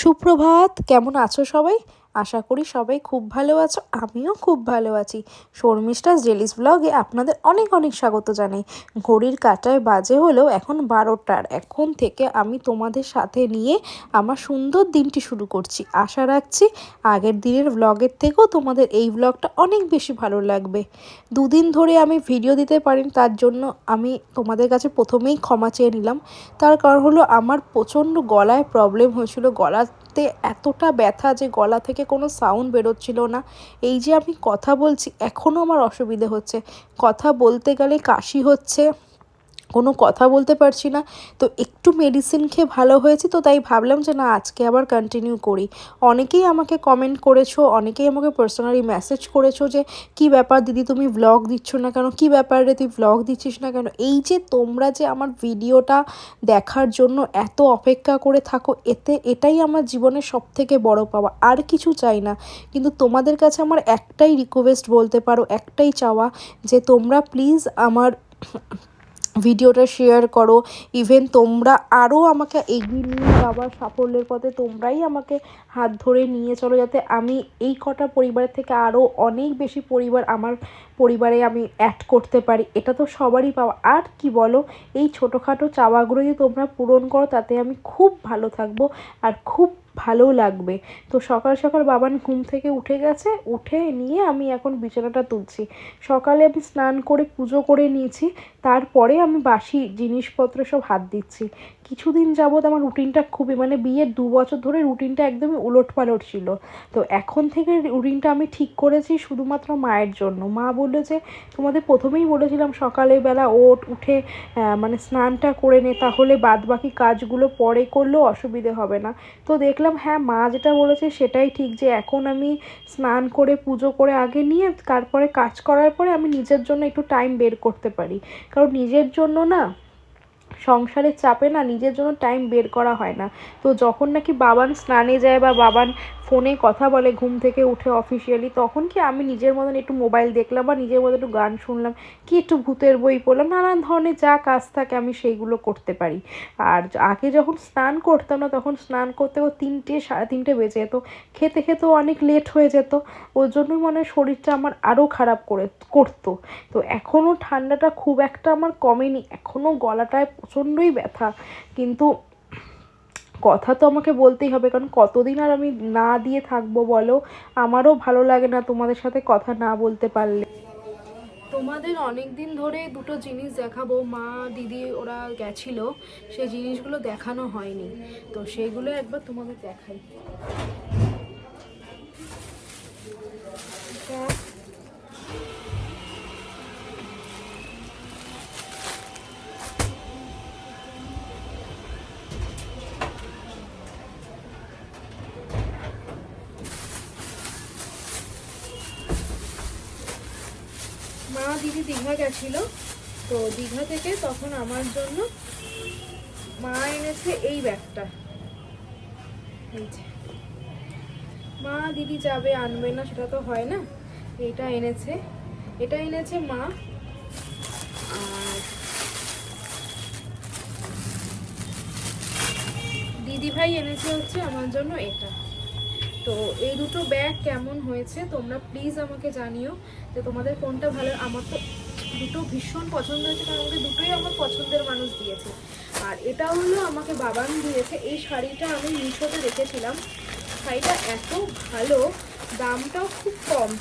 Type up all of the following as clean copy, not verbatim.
সুপ্রভাত, কেমন আছো সবাই? আশা করি সবাই খুব ভালো আছো। আমিও খুব ভালো আছি। শর্মিষ্ঠাস জেলিস ব্লগে আপনাদের অনেক অনেক স্বাগত জানাই। ঘড়ির কাঁটায় বাজে হলো এখন 12টার। এখন থেকে আমি তোমাদের সাথে নিয়ে আমার সুন্দর দিনটি শুরু করছি। আশা রাখছি আগের দিনের ব্লগের থেকেও তোমাদের এই ব্লগটা অনেক বেশি ভালো লাগবে। দুদিন ধরে আমি ভিডিও দিতে পারিনি, তার জন্য আমি তোমাদের কাছে প্রথমেই ক্ষমা চেয়ে নিলাম। তার কারণ হলো আমার প্রচণ্ড গলায় প্রবলেম হয়েছিল। গলাতে এতটা ব্যথা যে গলা থেকে কোনো সাউন্ড বেরোচ্ছিল না। এই যে আমি কথা বলছি এখনও আমার অসুবিধে হচ্ছে, কথা বলতে গেলে কাশি হচ্ছে, কোনো কথা বলতে পারছি না। তো একটু মেডিসিন খেয়ে ভালো হয়েছে, তো তাই ভাবলাম যে না, আজকে আবার কন্টিনিউ করি। অনেকেই আমাকে কমেন্ট করেছো, অনেকেই আমাকে পার্সোনালি মেসেজ করেছো যে কি ব্যাপার দিদি, তুমি ভ্লগ দিচ্ছ না কেন, কি ব্যাপার রে তুই ভ্লগ দিচ্ছিস না কেন। এই যে তোমরা যে আমার ভিডিওটা দেখার জন্য এত অপেক্ষা করে থাকো, এটাই আমার জীবনের সবথেকে বড় পাওয়া। আর কিছু চাই না। কিন্তু তোমাদের কাছে আমার একটাই রিকোয়েস্ট বলতে পারো, একটাই চাওয়া, যে তোমরা প্লিজ আমার ভিডিওটা শেয়ার করো। ইভেন তোমরা আরও আমাকে এগিয়ে নিয়ে যাওয়ার সাফল্যের পথে তোমরাই আমাকে হাত ধরে নিয়ে চলো, যাতে আমি এই কটা পরিবারের থেকে আরও অনেক বেশি পরিবার আমার পরিবারে আমি অ্যাড করতে পারি। এটা তো সবারই পাওয়া। আর কি বলো, এই ছোটোখাটো চাওয়াগুলো যদি তোমরা পূরণ করো তাতে আমি খুব ভালো থাকবো আর খুব ভালো লাগবে। তো সকাল সকাল বাবান ঘুম থেকে উঠে গেছে, উঠে নিয়ে আমি এখন বিছানাটা তুলছি। সকালে আমি স্নান করে পুজো করে নিয়েছি, তারপরে আমি বাসি জিনিসপত্র সব হাত দিচ্ছি। কিছুদিন যাবৎ আমার রুটিনটা খুবই, মানে বিয়ের 2 বছর ধরে রুটিনটা একদমই উলটপালট ছিল। তো এখন থেকে রুটিনটা আমি ঠিক করেছি শুধুমাত্র মায়ের জন্য। মা বললো যে তোমাদের প্রথমেই বলেছিলাম সকালবেলা উঠে মানে স্নানটা করে নে, তাহলে বাদ বাকি কাজগুলো পরে করলেও অসুবিধে হবে না। তো দেখলাম হ্যাঁ, মা যেটা বলেছে সেটাই ঠিক, যে এখন আমি স্নান করে পুজো করে আগে নিয়ে তারপরে কাজ করার পরে আমি নিজের জন্য একটু টাইম বের করতে পারি। কারণ নিজের জন্য না, সংসারের চাপে না নিজের জন্য টাইম বের করা হয় না। তো যখন নাকি বাবান স্নানে যায় বা বাবান ফোনে কথা বলে ঘুম থেকে উঠে অফিসিয়ালি, তখন কি আমি নিজের মতন একটু মোবাইল দেখলাম বা নিজের মতন একটু গান শুনলাম, কি একটু ভূতের বই পড়লাম, নানান ধরনের যা কাজ থাকে আমি সেইগুলো করতে পারি। আর আগে যখন স্নান করতাম না, তখন স্নান করতে 3টে 3:30 বেজে যেত, খেতে খেতেও অনেক লেট হয়ে যেত। ওর জন্যই মনে হয় শরীরটা আমার আরও খারাপ করতো। তো এখনও ঠান্ডাটা খুব একটা আমার কমেনি, এখনও গলাটায় প্রচণ্ডই ব্যথা। কিন্তু কথা তো আমাকে বলতেই হবে, কারণ কতদিন আর আমি না দিয়ে থাকবো বলো। আমারও ভালো লাগে না তোমাদের সাথে কথা না বলতে পারলে। তোমাদের অনেক দিন ধরে দুটো জিনিস দেখাবো, মা দিদি ওরা গেছিলো, সেই জিনিসগুলো দেখানো হয়নি, তো সেইগুলো একবার তোমাদের দেখাই। মা দিদি দীঘা গেছিলো, তো দীঘা থেকে তখন আমার জন্য মা এনেছে এই ব্যাগটা। এই যে, মা দিদি যাবে আনবে না সেটা তো হয় না, এটা এনেছে মা। আর দিদি ভাই এনেছে হচ্ছে আমার জন্য এটা। তো এই দুটো ব্যাগ কেমন হয়েছে তোমরা প্লিজ আমাকে জানিও, যে তোমাদের কোনটা ভালো। আমার তো দুটো ভীষণ পছন্দ হয়েছে, কারণ আমাকে দুটোই আমার পছন্দের মানুষ দিয়েছে। আর এটা হলো আমাকে বাবান দিয়েছে। এই শাড়িটা আমি মিশোতে দেখেছিলাম, শাড়িটা এত ভালো, দামটাও খুব কম,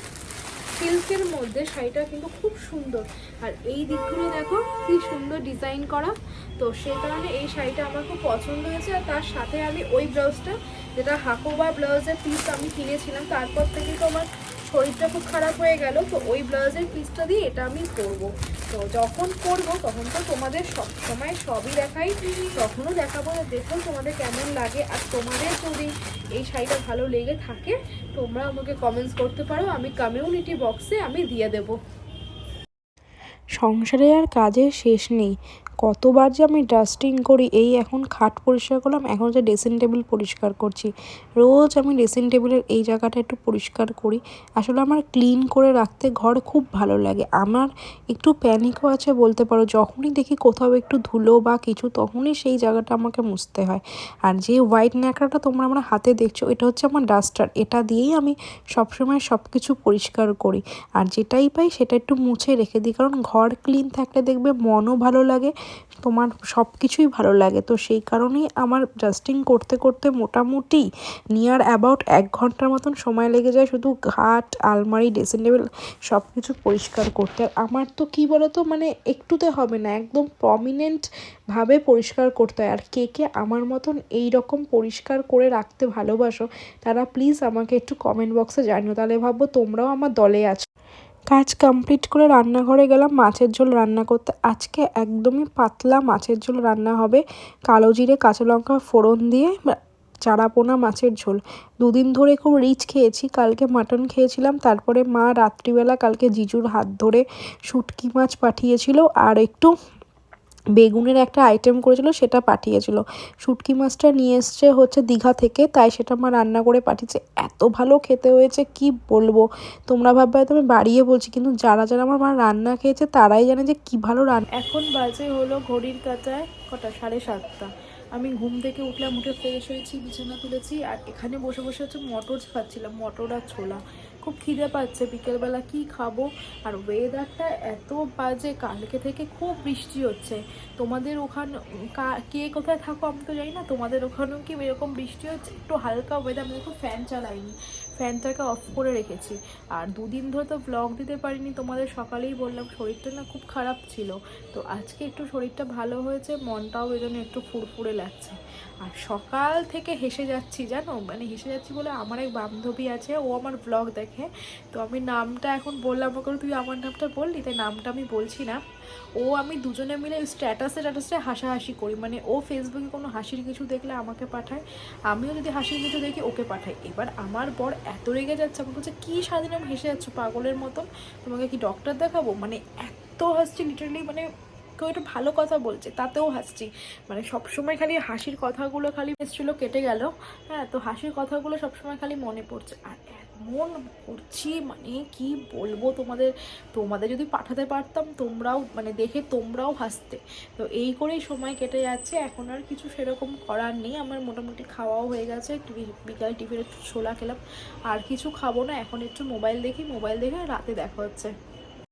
সিল্কের মধ্যে শাড়িটা কিন্তু খুব সুন্দর। আর এই দিকগুলো দেখো কি সুন্দর ডিজাইন করা। তো সেই কারণে এই শাড়িটা আমার খুব পছন্দ হয়েছে। আর তার সাথে আমি ওই ব্লাউজটা, যেটা হাকোবা ব্লাউজের পিস আমি কিনেছিলাম, তারপর থেকে তো আমার শরীরটা খুব খারাপ হয়ে গেল, তো ওই ব্লাউজের পিসটা দিয়ে এটা আমি করবো। তো যখন করবো তখন তো তোমাদের সব সময় সবই দেখাই, তখনও দেখাবো, দেখো তোমাদের কেমন লাগে। আর তোমাদের যদি এই শাড়িটা ভালো লেগে থাকে তোমরা আমাকে কমেন্টস করতে পারো, আমি কমিউনিটি বক্সে আমি দিয়ে দেবো। সংসারে আর কাজের শেষ নেই, কতবার যে আমি ডাস্টিং করি। এই এখন খাট পরিষ্কার করলাম, এখন যে ড্রেসিং টেবিল পরিষ্কার করছি। রোজ আমি ড্রেসিং টেবিলের এই জায়গাটা একটু পরিষ্কার করি। আসলে আমার ক্লিন করে রাখতে ঘর খুব ভালো লাগে। আমার একটু প্যানিকও আছে বলতে পারো, যখনই দেখি কোথাও একটু ধুলো বা কিছু তখনই সেই জায়গাটা আমাকে মুছতে হয়। আর যে হোয়াইট ন্যাকড়াটা তোমরা আমার হাতে দেখছো, এটা হচ্ছে আমার ডাস্টার। এটা দিয়েই আমি সবসময় সব কিছু পরিষ্কার করি। আর যেটাই পাই সেটা একটু মুছে রেখে দিই, কারণ ঘর ক্লিন থাকলে দেখবে মনও ভালো লাগে, তোমার সব কিছুই ভালো লাগে। তো সেই কারণেই আমার ডাস্টিং করতে করতে মোটামুটি নিয়ার অ্যাবাউট 1 ঘন্টার মতন সময় লেগে যায় শুধু খাট, আলমারি, ড্রেসিং টেবিল সব কিছু পরিষ্কার করতে। আর আমার তো কী বলো তো, মানে একটুতে হবে না, একদম প্রমিনেন্টভাবে পরিষ্কার করতে হয়। আর কে কে আমার মতন এই রকম পরিষ্কার করে রাখতে ভালোবাসো তারা প্লিজ আমাকে একটু কমেন্ট বক্সে জানিও, তাহলে ভাববো তোমরাও আমার দলে আছো। কাজ কমপ্লিট করে রান্নাঘরে গেলাম মাছের ঝোল রান্না করতে। আজকে একদমই পাতলা মাছের ঝোল রান্না হবে, কালো জিরে কাঁচা লঙ্কা ফোড়ন দিয়ে চারাপোনা মাছের ঝোল। 2 দিন ধরে খুব রিচ খেয়েছি, কালকে মাটন খেয়েছিলাম, তারপরে মা রাত্রিবেলা কালকে জিজুর হাত ধরে শুটকি মাছ পাঠিয়েছিল আর একটু বেগুনের একটা আইটেম করেছিল সেটা পাঠিয়েছিল। শুটকি মাছটা নিয়ে এসছে হচ্ছে দীঘা থেকে, তাই সেটা মা রান্না করে পাঠিয়েছে। এত ভালো খেতে হয়েছে কি বলবো। তোমরা ভাববে হয়তো আমি বাড়িয়ে বলছি, কিন্তু যারা যারা আমার মা রান্না খেয়েছে তারাই জানে যে কি ভালো রান্না। এখন বাজে হলো ঘড়ির কাঁটায় কটা 7:30। আমি ঘুম থেকে উঠলাম, উঠে ফ্রেশ হয়েছি, বিছানা তুলেছি, আর এখানে বসে বসে হচ্ছে মটর খাচ্ছিলাম, মটর আর ছোলা। খুব খিদে পাচ্ছে, বিকেলবেলা কি খাবো। আর ওয়েদারটা এত বাজে, কালকে থেকে খুব বৃষ্টি হচ্ছে। তোমাদের ওখানে কে কোথায় থাকো আমি তো জানি না, তোমাদের ওখানেও কি এরকম বৃষ্টি হচ্ছে? একটু হালকা ওয়েদার, আমি দেখো ফ্যান চালাইনি, ফ্যানটাকে অফ করে রেখেছি। আর 2 দিন ধরে তো ব্লগ দিতে পারিনি, তোমাদের সকালেই বললাম শরীরটা না খুব খারাপ ছিল। তো আজকে একটু শরীরটা ভালো হয়েছে, মনটাও এই জন্য একটু ফুরফুরে লাগছে। আর সকাল থেকে হেসে যাচ্ছি জানো, মানে হেসে যাচ্ছি বলে, আমার এক বান্ধবী আছে, ও আমার ব্লগ দেখে। তো আমি নামটা এখন বললাম ওকে, তুই আমার নামটা বললি, তাই নামটা আমি বলছি না। ও আমি দুজনে মিলে স্ট্যাটাসে হাসাহাসি করি, মানে ও ফেসবুকে কোনো হাসির কিছু দেখলে আমাকে পাঠায়, আমিও যদি হাসির কিছু দেখি ওকে পাঠাই। এবার আমার বর এত রেগে যাচ্ছে, আমাকে বলছে কী সারাদিন আমি হেসে যাচ্ছ পাগলের মতন, তোমাকে কি ডক্টর দেখাবো? মানে এত হাসছি লিটারালি, মানে কেউ একটা ভালো কথা বলছে তাতেও হাসছি। মানে সবসময় খালি হাসির কথাগুলো খালি এসেছিলো, কেটে গেল। হ্যাঁ, তো হাসির কথাগুলো সবসময় খালি মনে পড়ছে। আর এমন করছি, মানে কি বলবো তোমাদের, তোমাদের যদি পাঠাতে পারতাম তোমরাও মানে দেখে তোমরাও হাসতে। তো এই করেই সময় কেটে যাচ্ছে, এখন আর কিছু সেরকম করার নেই। আমার মোটামুটি খাওয়াও হয়ে গেছে, বিকাল টিফিনে একটু ছোলা খেলাম, আর কিছু খাবো না। এখন একটু মোবাইল দেখি, মোবাইল দেখে রাতে দেখা হচ্ছে।